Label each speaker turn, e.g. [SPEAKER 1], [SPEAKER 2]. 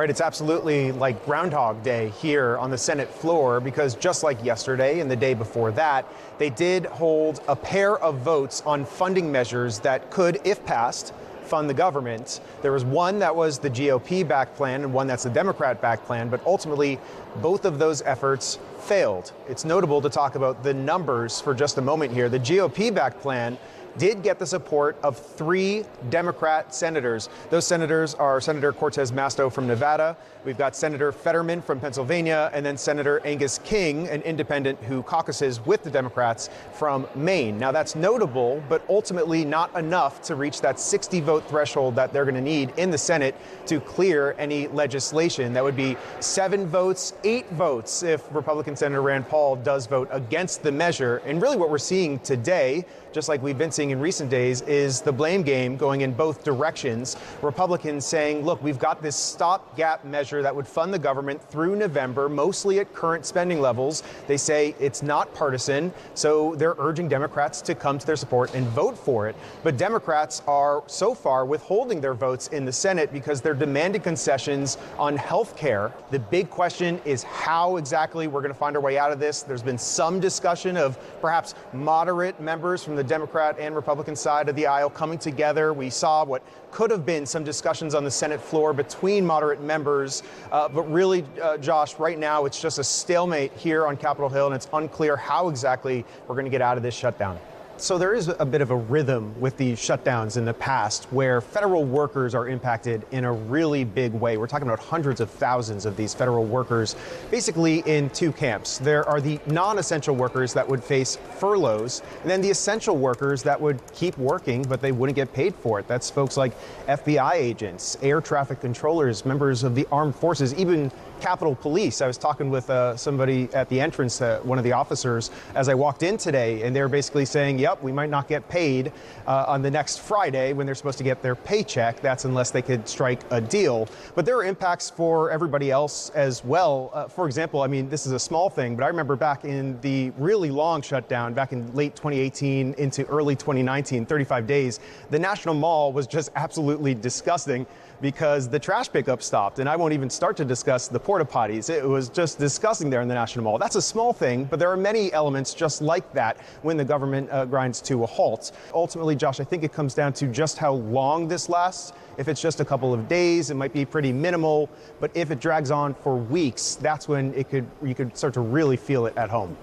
[SPEAKER 1] Right, it's absolutely like Groundhog Day here on the Senate floor because just like yesterday and the day before that, they did hold a pair of votes on funding measures that could, if passed, fund the government. There was one that was the GOP-backed plan and one that's the Democrat-backed plan, but ultimately both of those efforts failed. It's notable to talk about the numbers for just a moment here. The GOP-backed plan did get the support of 3 Democrat senators. Those senators are Senator Cortez Masto from Nevada, we've got Senator Fetterman from Pennsylvania, and then Senator Angus King, an independent who caucuses with the Democrats from Maine. Now that's notable, but ultimately not enough to reach that 60-vote threshold that they're going to need in the Senate to clear any legislation. That would be 7 votes, 8 votes if Republican Senator Rand Paul does vote against the measure. And really what we're seeing today, just like we've been seeing in recent days, is the blame game going in both directions. Republicans saying, look, we've got this stopgap measure that would fund the government through November, mostly at current spending levels. They say it's not partisan, so they're urging Democrats to come to their support and vote for it. But Democrats are so far withholding their votes in the Senate because they're demanding concessions on health care. The big question is how exactly we're going to find our way out of this. There's been some discussion of perhaps moderate members from the Democrat and Republican side of the aisle coming together. We saw what could have been some discussions on the Senate floor between moderate members. But really, Josh, right now it's just a stalemate here on Capitol Hill, and it's unclear how exactly we're going to get out of this shutdown. So there is a bit of a rhythm with these shutdowns in the past where federal workers are impacted in a really big way. We're talking about hundreds of thousands of these federal workers, basically in 2 camps. There are the non-essential workers that would face furloughs, and then the essential workers that would keep working, but they wouldn't get paid for it. That's folks like FBI agents, air traffic controllers, members of the armed forces, even Capitol Police. I was talking with somebody at the entrance, one of the officers, as I walked in today, and they were basically saying, yep, we might not get paid on the next Friday when they're supposed to get their paycheck. That's unless they could strike a deal. But there are impacts for everybody else as well. For example, I mean, this is a small thing, but I remember back in the really long shutdown, back in late 2018 into early 2019, 35 days, the National Mall was just absolutely disgusting because the trash pickup stopped. And I won't even start to discuss the porta potties. It was just disgusting there in the National Mall. That's a small thing, but there are many elements just like that when the government grinds to a halt. Ultimately, Josh, I think it comes down to just how long this lasts. If it's just a couple of days, it might be pretty minimal. But if it drags on for weeks, that's when you could start to really feel it at home.